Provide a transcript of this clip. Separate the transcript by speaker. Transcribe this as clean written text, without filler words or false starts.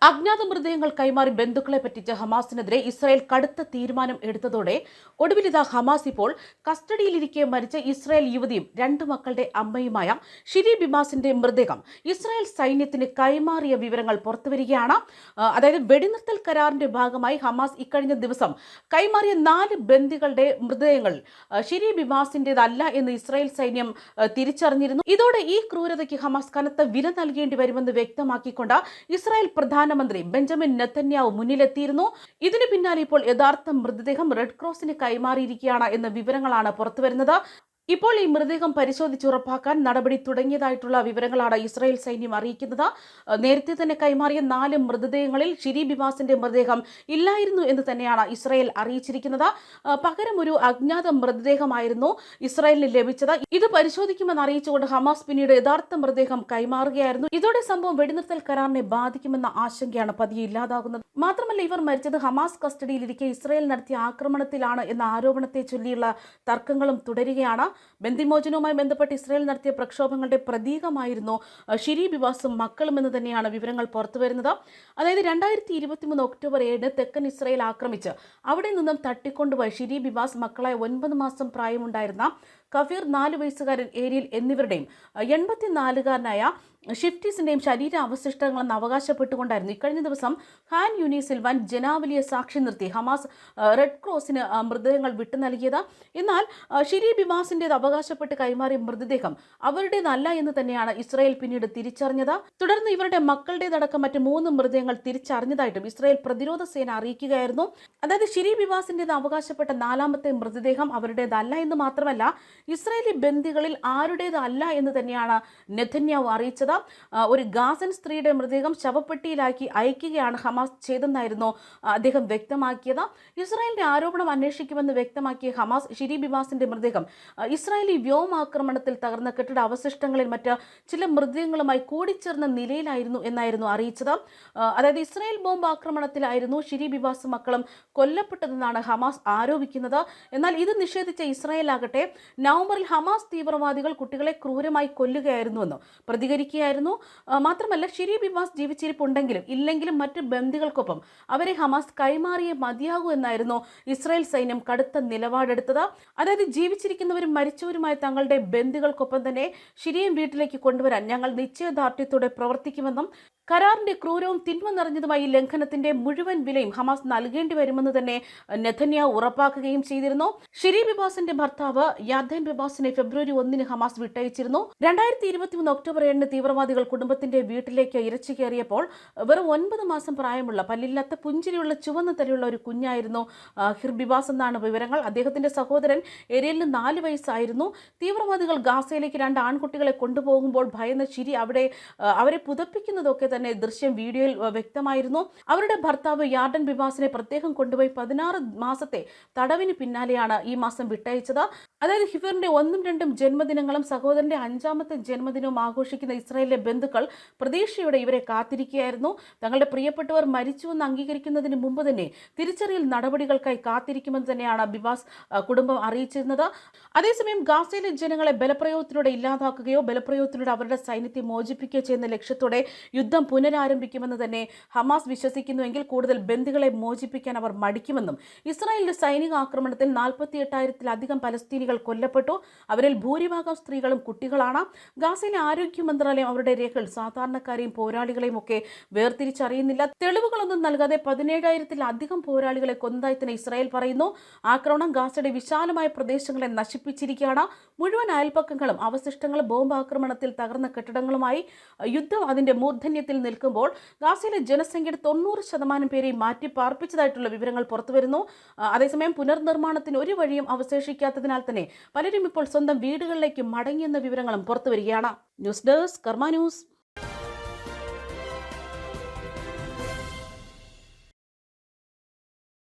Speaker 1: അജ്ഞാത മൃതദേഹങ്ങൾ കൈമാറി ബന്ധുക്കളെ പറ്റിച്ച ഹമാസിനെതിരെ ഇസ്രായേൽ കടുത്ത തീരുമാനം എടുത്തതോടെ ഒടുവിലിതാ ഹമാസ് ഇപ്പോൾ കസ്റ്റഡിയിലിരിക്കെ മരിച്ച ഇസ്രായേൽ യുവതിയും രണ്ട് മക്കളുടെ അമ്മയുമായ ഷിരി ബിമാസിന്റെ മൃതദേഹം ഇസ്രായേൽ സൈന്യത്തിന് കൈമാറിയ വിവരങ്ങൾ പുറത്തുവരികയാണ്. അതായത് വെടിനിർത്തൽ കരാറിന്റെ ഭാഗമായി ഹമാസ് ഇക്കഴിഞ്ഞ ദിവസം കൈമാറിയ 4 ബന്ദികളുടെ മൃതദേഹങ്ങൾ ഷിരി ബിമാസിന്റേതല്ല എന്ന് ഇസ്രായേൽ സൈന്യം തിരിച്ചറിഞ്ഞിരുന്നു. ഇതോടെ ഈ ക്രൂരതയ്ക്ക് ഹമാസ് കനത്ത വില നൽകേണ്ടി വരുമെന്ന് വ്യക്തമാക്കിക്കൊണ്ട് ഇസ്രായേൽ പ്രധാനമന്ത്രി ബെഞ്ചമിൻ നെതന്യാഹു മുന്നിലെത്തിയിരുന്നു. ഇതിനു പിന്നാലെ ഇപ്പോൾ യഥാർത്ഥ മൃതദേഹം റെഡ് ക്രോസിന് കൈമാറിയിരിക്കുകയാണ് എന്ന വിവരങ്ങളാണ് പുറത്തുവരുന്നത്. ഇപ്പോൾ ഈ മൃതദേഹം പരിശോധിച്ച് ഉറപ്പാക്കാൻ നടപടി തുടങ്ങിയതായിട്ടുള്ള വിവരങ്ങളാണ് ഇസ്രായേൽ സൈന്യം അറിയിക്കുന്നത്. നേരത്തെ തന്നെ കൈമാറിയ 4 മൃതദേഹങ്ങളിൽ ഷിരി ബിമാസിന്റെ മൃതദേഹം ഇല്ലായിരുന്നു എന്ന് തന്നെയാണ് ഇസ്രായേൽ അറിയിച്ചിരിക്കുന്നത്. പകരം ഒരു അജ്ഞാത മൃതദേഹമായിരുന്നു ഇസ്രായേലിന് ലഭിച്ചത്. ഇത് പരിശോധിക്കുമെന്ന് അറിയിച്ചുകൊണ്ട് ഹമാസ് പിന്നീട് യഥാർത്ഥ മൃതദേഹം കൈമാറുകയായിരുന്നു. ഇതോടെ സംഭവം വെടിനിർത്തൽ കരാറിനെ ബാധിക്കുമെന്ന ആശങ്കയാണ് പതിയെ ഇല്ലാതാകുന്നത്. മാത്രമല്ല, ഇവർ മരിച്ചത് ഹമാസ് കസ്റ്റഡിയിലിരിക്കെ ഇസ്രായേൽ നടത്തിയ ആക്രമണത്തിലാണ് എന്ന ആരോപണത്തെ ചൊല്ലിയുള്ള തർക്കങ്ങളും തുടരുകയാണ്. ബന്ദിമോചനവുമായി ബന്ധപ്പെട്ട് ഇസ്രായേൽ നടത്തിയ പ്രക്ഷോഭങ്ങളുടെ പ്രതീകമായിരുന്നു ഷിരി ബിമാസും മക്കളും എന്ന് തന്നെയാണ് വിവരങ്ങൾ പുറത്തുവരുന്നത്. അതായത് 2023 ഒക്ടോബർ 7 തെക്കൻ ഇസ്രായേൽ ആക്രമിച്ച് അവിടെ നിന്നും തട്ടിക്കൊണ്ടുപോയ ഷിരി ബിമാസ് മക്കളായ 9 മാസം പ്രായമുണ്ടായിരുന്ന കഫീർ 4 വയസ്സുകാരൻ ഏരിയൽ എന്നിവരുടെയും 84-കാരനായ ഷിഫ്റ്റീസിന്റെയും ശരീര അവശിഷ്ടങ്ങളെന്ന് അവകാശപ്പെട്ടുകൊണ്ടായിരുന്നു ഇക്കഴിഞ്ഞ ദിവസം ഹാൻ യൂനിസിൽ വൻ ജനാവലിയെ സാക്ഷി നിർത്തി ഹമാസ് റെഡ് ക്രോസിന് മൃതദേഹങ്ങൾ വിട്ടു നൽകിയത്. എന്നാൽ ഷിരി ബിമാസിന്റേത് അവകാശപ്പെട്ട് കൈമാറിയ മൃതദേഹം അവരുടേതല്ല എന്ന് തന്നെയാണ് ഇസ്രായേൽ പിന്നീട് തിരിച്ചറിഞ്ഞത്. തുടർന്ന് ഇവരുടെ മക്കളുടേതടക്കം മറ്റ് 3 മൃതദേഹങ്ങൾ തിരിച്ചറിഞ്ഞതായിട്ടും ഇസ്രായേൽ പ്രതിരോധ സേന അറിയിക്കുകയായിരുന്നു. അതായത് ഷിരി ബിമാസിന്റേത് അവകാശപ്പെട്ട 4ാമത്തെ മൃതദേഹം അവരുടേതല്ല എന്ന് മാത്രമല്ല, ഇസ്രായേലി ബന്ദികളിൽ ആരുടേതല്ല എന്ന് തന്നെയാണ് നെതന്യാഹു അറിയിച്ചത്. ഒരു ഗാസൻ സ്ത്രീയുടെ മൃതദേഹം ശവപ്പെട്ടിയിലാക്കി അയക്കുകയാണ് ഹമാസ് ചെയ്തെന്നായിരുന്നു അദ്ദേഹം വ്യക്തമാക്കിയത്. ഇസ്രായേലിന്റെ ആരോപണം അന്വേഷിക്കുമെന്ന് വ്യക്തമാക്കിയ ഹമാസ് ഷിരി ബിമാസിന്റെ മൃതദേഹം ഇസ്രായേലി വ്യോമാക്രമണത്തിൽ തകർന്ന കെട്ടിട അവശിഷ്ടങ്ങളിൽ മറ്റ് ചില മൃതദേഹങ്ങളുമായി കൂടിച്ചേർന്ന നിലയിലായിരുന്നു എന്നായിരുന്നു അറിയിച്ചത്. അതായത് ഇസ്രായേൽ ബോംബ് ആക്രമണത്തിലായിരുന്നു ഷിരി ബിമാസും മക്കളും കൊല്ലപ്പെട്ടതെന്നാണ് ഹമാസ് ആരോപിക്കുന്നത്. എന്നാൽ ഇത് നിഷേധിച്ച ഇസ്രായേൽ ആകട്ടെ നവംബറിൽ ഹമാസ് തീവ്രവാദികൾ കുട്ടികളെ ക്രൂരമായി കൊല്ലുകയായിരുന്നുവെന്ന് പ്രതികരിക്കുകയായിരുന്നു. മാത്രമല്ല, ഷിരി ബിമാസ് ജീവിച്ചിരിപ്പുണ്ടെങ്കിലും ഇല്ലെങ്കിലും മറ്റ് ബന്ദികൾക്കൊപ്പം അവരെ ഹമാസ് കൈമാറിയേ മതിയാകൂ എന്നായിരുന്നു ഇസ്രായേൽ സൈന്യം കടുത്ത നിലപാടെടുത്തത്. അതായത് ജീവിച്ചിരിക്കുന്നവരും മരിച്ചവരുമായ തങ്ങളുടെ ബന്ദികൾക്കൊപ്പം തന്നെ ഷിരിയും വീട്ടിലേക്ക് കൊണ്ടുവരാൻ ഞങ്ങൾ നിശ്ചയദാർഢ്യത്തോടെ പ്രവർത്തിക്കുമെന്നും കരാറിന്റെ ക്രൂരവും തിന്മ നിറഞ്ഞതുമായ ലംഘനത്തിന്റെ മുഴുവൻ വിലയും ഹമാസ് നൽകേണ്ടി വരുമെന്ന് തന്നെ നെതന്യാഹു ഉറപ്പാക്കുകയും ചെയ്തിരുന്നു. ഷിരി ബിമാസിന്റെ ഭർത്താവ് യാദേൻ ബിമാസിനെ ഫെബ്രുവരി 1 ഹമാസ് വിട്ടയച്ചിരുന്നു. 2023 ഒക്ടോബർ 7 തീവ്രവാദികൾ കുടുംബത്തിന്റെ വീട്ടിലേക്ക് ഇരച്ചു കയറിയപ്പോൾ വെറും 9 മാസം പ്രായമുള്ള പല്ലില്ലാത്ത പുഞ്ചിരിയുള്ള ചുവന്ന തലയുള്ള ഒരു കുഞ്ഞായിരുന്നു ഹിർ ബിമാസ് എന്നാണ് വിവരങ്ങൾ. അദ്ദേഹത്തിന്റെ സഹോദരൻ എരിയലിന് 4 വയസ്സായിരുന്നു. തീവ്രവാദികൾ ഗാസയിലേക്ക് 2 ആൺകുട്ടികളെ കൊണ്ടുപോകുമ്പോൾ ഭയന്ന ഷിരി അവരെ പുതപ്പിക്കുന്നതൊക്കെ തന്നെ ദൃശ്യം വീഡിയോയിൽ വ്യക്തമായിരുന്നു. അവരുടെ ഭർത്താവ് യാർഡൻ ബിമാസിനെ പ്രത്യേകം കൊണ്ടുപോയി 16 മാസത്തെ തടവിന് പിന്നാലെയാണ് ഈ മാസം വിട്ടയച്ചത്. അതായത് ഹിഫറിന്റെ 1ഉം 2ഉം ജന്മദിനങ്ങളും സഹോദരന്റെ 5ാമത്തെ ജന്മദിനവും ആഘോഷിക്കുന്ന ഇസ്രായേലിലെ ബന്ധുക്കൾ പ്രതീക്ഷയോടെ ഇവരെ കാത്തിരിക്കുകയായിരുന്നു. തങ്ങളുടെ പ്രിയപ്പെട്ടവർ മരിച്ചുവെന്ന് അംഗീകരിക്കുന്നതിന് മുമ്പ് തന്നെ തിരിച്ചറിയൽ നടപടികൾക്കായി കാത്തിരിക്കുമെന്ന് തന്നെയാണ് ബിമാസ് കുടുംബം അറിയിച്ചിരുന്നത്. അതേസമയം ഗാസയിലെ ജനങ്ങളെ ബലപ്രയോഗത്തിലൂടെ ഇല്ലാതാക്കുകയോ ബലപ്രയോഗത്തിലൂടെ അവരുടെ സൈന്യത്തെ മോചിപ്പിക്കുകയോ ചെയ്യുന്ന ലക്ഷ്യത്തോടെ യുദ്ധം പുനരാരംഭിക്കുമെന്ന് തന്നെ ഹമാസ് വിശ്വസിക്കുന്നുവെങ്കിൽ കൂടുതൽ ബന്ദികളെ മോചിപ്പിക്കാൻ അവർ മടിക്കുമെന്നും ഇസ്രായേലിന്റെ സൈനിക ആക്രമണത്തിൽ 48,000-ലധികം പലസ്തീനികൾ കൊല്ലപ്പെട്ടു. അവരിൽ ഭൂരിഭാഗം സ്ത്രീകളും കുട്ടികളാണ്. ഗാസയിലെ ആരോഗ്യ മന്ത്രാലയം അവരുടെ രേഖകൾ സാധാരണക്കാരെയും പോരാളികളെയും ഒക്കെ വേർതിരിച്ചറിയുന്നില്ല. തെളിവുകളൊന്നും നൽകാതെ 17,000-ലധികം പോരാളികളെ കൊന്നതായി തന്നെ ഇസ്രായേൽ പറയുന്നു. ആക്രമണം ഗാസയുടെ വിശാലമായ പ്രദേശങ്ങളെ നശിപ്പിച്ചിരിക്കുകയാണ്. മുഴുവൻ അയൽപ്പക്കങ്ങളും അവശിഷ്ടങ്ങളും ബോംബ് ആക്രമണത്തിൽ തകർന്ന കെട്ടിടങ്ങളുമായി യുദ്ധം അതിന്റെ മൂർധന്യത്തിൽ നിൽക്കുമ്പോൾ ഗാസയിലെ ജനസംഖ്യയുടെ 90% പേരെയും മാറ്റി പാർപ്പിച്ചതായിട്ടുള്ള വിവരങ്ങൾ പുറത്തുവരുന്നു. അതേസമയം പുനർനിർമ്മാണത്തിന് ഒരു വഴിയും അവശേഷിക്കാത്തതിനാൽ തന്നെ പലരും ഇപ്പോൾ സ്വന്തം വീടുകളിലേക്ക് മടങ്ങിയെന്ന വിവരങ്ങളും പുറത്തുവരികയാണ്. ന്യൂസ് ഡെസ്ക് കർമ്മ ന്യൂസ്.